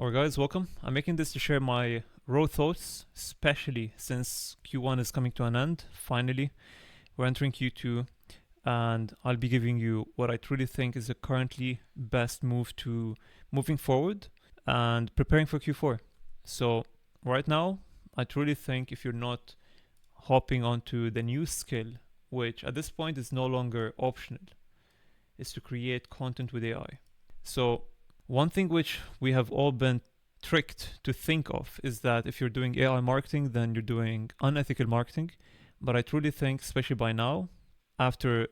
Alright guys, welcome. I'm making this to share my raw thoughts, especially since Q1 is coming to an end. Finally, we're entering Q2 and I'll be giving you what I truly think is the currently best move to moving forward and preparing for Q4. So right now, I truly think if you're not hopping onto the new skill, which at this point is no longer optional, is to create content with AI. So one thing which we have all been tricked to think of is that if you're doing AI marketing, then you're doing unethical marketing. But I truly think, especially by now, after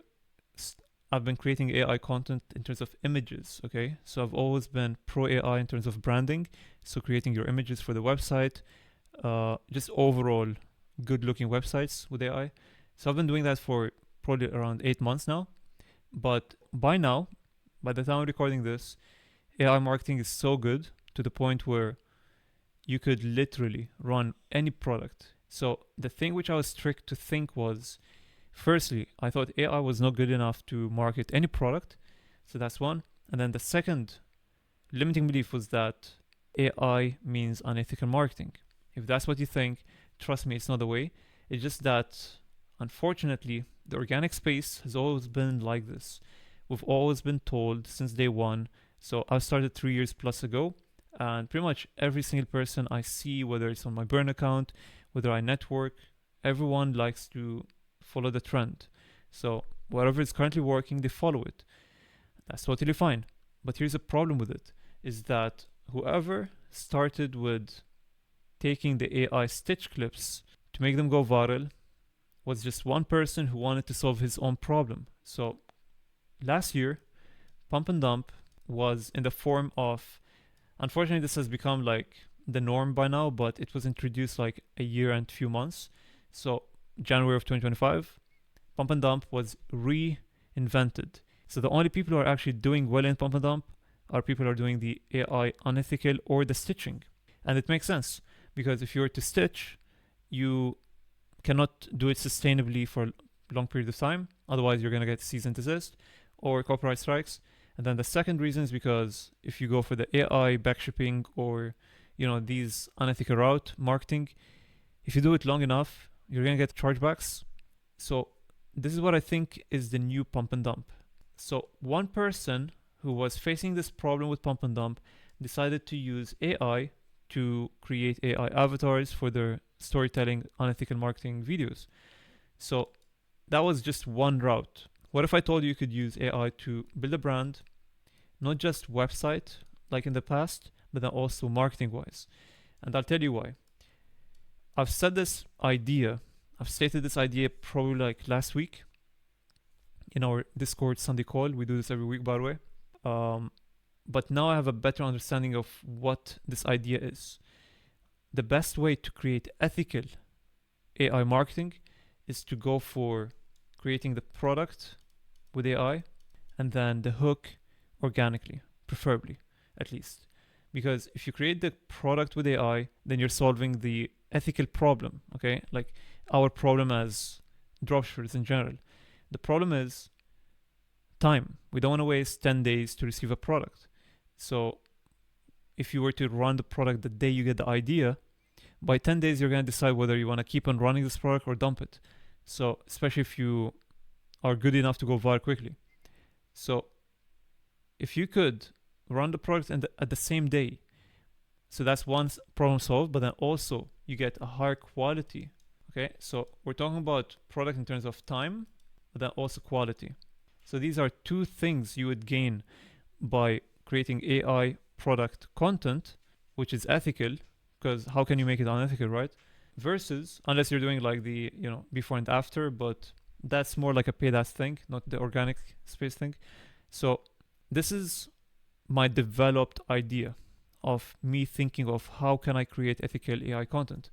I've been creating AI content in terms of images, okay? So I've always been pro AI in terms of branding. So creating your images for the website, just overall good looking websites with AI. So I've been doing that for probably around 8 months now. But by now, by the time I'm recording this, AI marketing is so good to the point where you could literally run any product. So the thing which I was tricked to think was, firstly, I thought AI was not good enough to market any product. So that's one. And then the second limiting belief was that AI means unethical marketing. If that's what you think, trust me, it's not the way. It's just that, unfortunately, the organic space has always been like this. We've always been told since day one. So I started 3 years plus ago, and pretty much every single person I see, whether it's on my burn account, whether I network, everyone likes to follow the trend. So whatever is currently working, they follow it. That's totally fine. But here's a problem with it, is that whoever started with taking the AI stitch clips to make them go viral was just one person who wanted to solve his own problem. So last year, pump and dump was in the form of, unfortunately this has become like the norm by now, but it was introduced like a year and few months. So January of 2025, pump and dump was reinvented. So the only people who are actually doing well in pump and dump are people who are doing the AI unethical or the stitching. And it makes sense because if you were to stitch, you cannot do it sustainably for a long period of time. Otherwise you're going to get cease and desist or copyright strikes. And then the second reason is because if you go for the AI backshipping or, these unethical route marketing, if you do it long enough, you're going to get chargebacks. So this is what I think is the new pump and dump. So one person who was facing this problem with pump and dump decided to use AI to create AI avatars for their storytelling unethical marketing videos. So that was just one route. What if I told you could use AI to build a brand, not just website like in the past, but then also marketing wise? And I'll tell you why. I've stated this idea probably like last week in our Discord Sunday call. We do this every week, by the way. But now I have a better understanding of what this idea is. The best way to create ethical AI marketing is to go for creating the product with AI and then the hook organically, preferably, at least. Because if you create the product with AI, then you're solving the ethical problem, okay? Like our problem as dropshippers in general. The problem is time. We don't want to waste 10 days to receive a product. So if you were to run the product the day you get the idea, by 10 days you're going to decide whether you want to keep on running this product or dump it. So especially if you are good enough to go viral quickly. So if you could run the product at the same day, so that's one problem solved, but then also you get a higher quality. Okay, so we're talking about product in terms of time, but then also quality. So these are two things you would gain by creating AI product content, which is ethical, because how can you make it unethical, right? Versus, unless you're doing like the, before and after, but that's more like a paid ads thing, not the organic space thing. So this is my developed idea of me thinking of how can I create ethical AI content.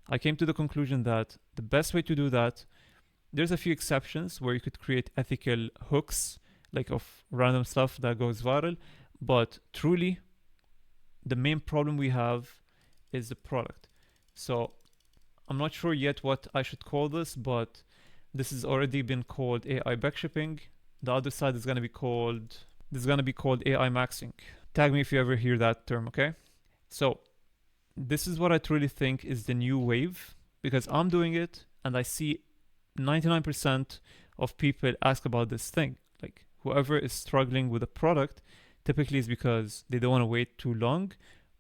I came to the conclusion that the best way to do that, there's a few exceptions where you could create ethical hooks, like of random stuff that goes viral, but truly the main problem we have is the product. So I'm not sure yet what I should call this, but this has already been called AI backshipping. The other side is going to be called AI maxing. Tag me if you ever hear that term, okay? So this is what I truly think is the new wave, because I'm doing it and I see 99% of people ask about this thing. Like whoever is struggling with a product typically is because they don't want to wait too long,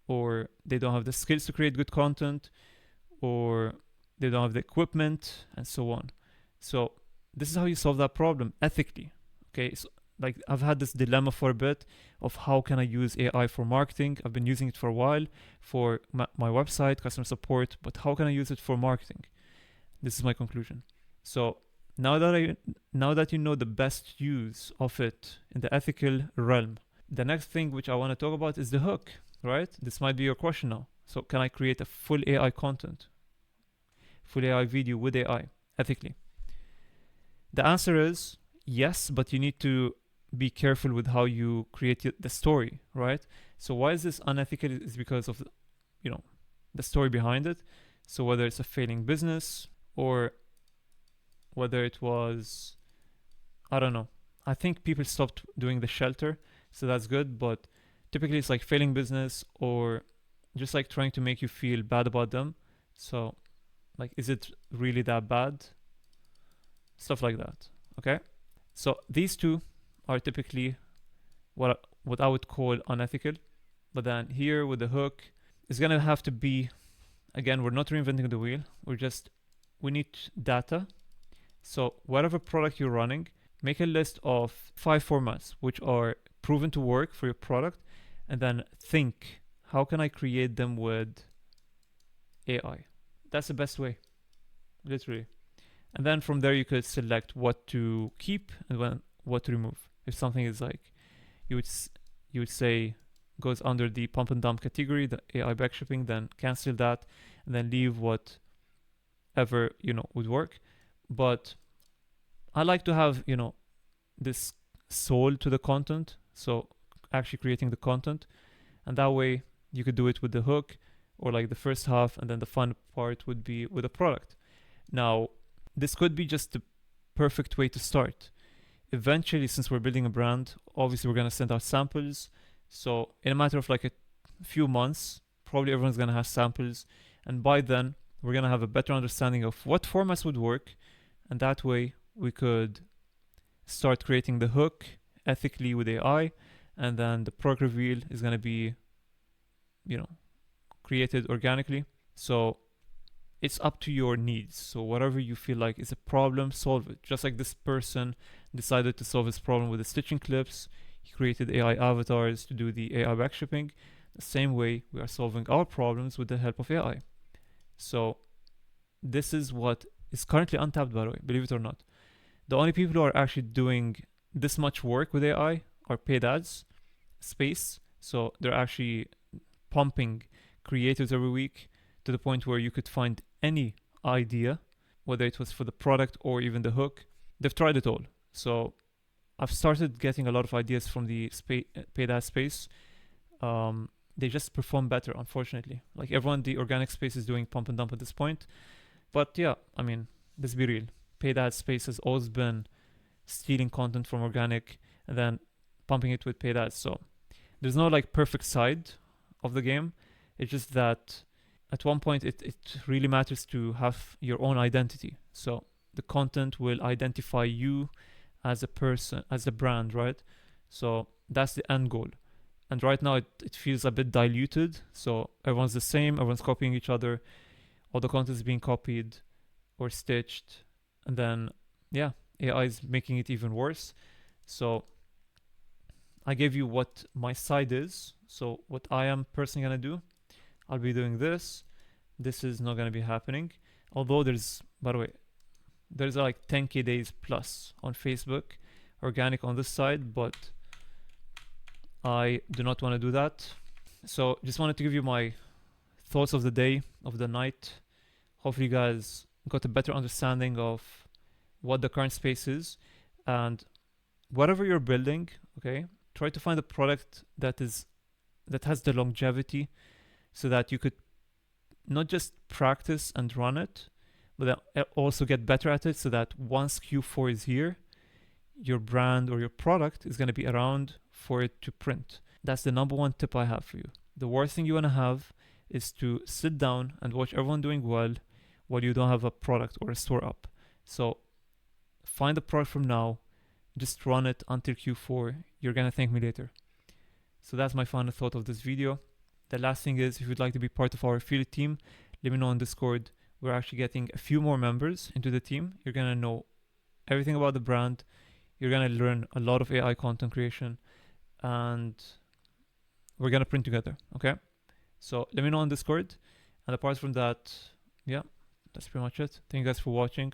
or they don't have the skills to create good content, or they don't have the equipment, and so on. So this is how you solve that problem ethically. Okay, so like I've had this dilemma for a bit of how can I use AI for marketing. I've been using it for a while for my website, customer support, but how can I use it for marketing? This is my conclusion. So now that you know the best use of it in the ethical realm, the next thing which I want to talk about is the hook, right? This might be your question now. So can I create a full AI content, full AI video with AI ethically? The answer is yes, but you need to be careful with how you create the story, right? So why is this unethical? Is because of the story behind it. So whether it's a failing business, or whether it was, I don't know. I think people stopped doing the shelter, so that's good. But typically it's like failing business, or just like trying to make you feel bad about them. So like, is it really that bad? Stuff like that. Okay. So these two are typically what I would call unethical. But then here with the hook, it's gonna have to be, again, we're not reinventing the wheel. We need data. So whatever product you're running, make a list of 5 formats which are proven to work for your product, and then think, how can I create them with AI? That's the best way, literally. And then from there you could select what to keep and what to remove. If something is like, you would say goes under the pump and dump category, the AI backshipping, then cancel that and then leave whatever would work. But I like to have this soul to the content, so actually creating the content, and that way you could do it with the hook, or like the first half, and then the fun part would be with a product. Now this could be just the perfect way to start. Eventually, since we're building a brand, obviously we're going to send out samples. So in a matter of like a few months, probably everyone's going to have samples. And by then, we're going to have a better understanding of what formats would work. And that way, we could start creating the hook ethically with AI. And then the product reveal is going to be, created organically. So it's up to your needs. So whatever you feel like is a problem, solve it. Just like this person decided to solve his problem with the stitching clips. He created AI avatars to do the AI backshipping. The same way we are solving our problems with the help of AI. So this is what is currently untapped, by the way, believe it or not. The only people who are actually doing this much work with AI are paid ads space. So they're actually pumping creators every week to the point where you could find any idea, whether it was for the product or even the hook. They've tried it all. So I've started getting a lot of ideas from the paid ad space. They just perform better, unfortunately. Like everyone, the organic space is doing pump and dump at this point. But yeah, I mean, let's be real. Paid ad space has always been stealing content from organic and then pumping it with paid ads. So there's no like perfect side of the game. It's just that at one point it really matters to have your own identity. So the content will identify you as a person, as a brand, right? So that's the end goal. And right now it feels a bit diluted. So everyone's the same, everyone's copying each other. All the content is being copied or stitched. And then, yeah, AI is making it even worse. So I gave you what my side is. So what I am personally going to do, I'll be doing this. This is not going to be happening. Although there's, by the way, there's like 10k days plus on Facebook, organic on this side, but I do not want to do that. So just wanted to give you my thoughts of the day, of the night. Hopefully you guys got a better understanding of what the current space is, and whatever you're building, okay, try to find a product that has the longevity, so that you could not just practice and run it, but also get better at it, so that once Q4 is here, your brand or your product is going to be around for it to print. That's the number one tip I have for you. The worst thing you want to have is to sit down and watch everyone doing well while you don't have a product or a store up. So find a product from now, just run it until Q4. You're gonna thank me later. So that's my final thought of this video. The last thing is, if you'd like to be part of our affiliate team, let me know on Discord. We're actually getting a few more members into the team. You're gonna know everything about the brand. You're gonna learn a lot of AI content creation, and we're gonna print together. Okay? So let me know on Discord. And apart from that, yeah, that's pretty much it. Thank you guys for watching.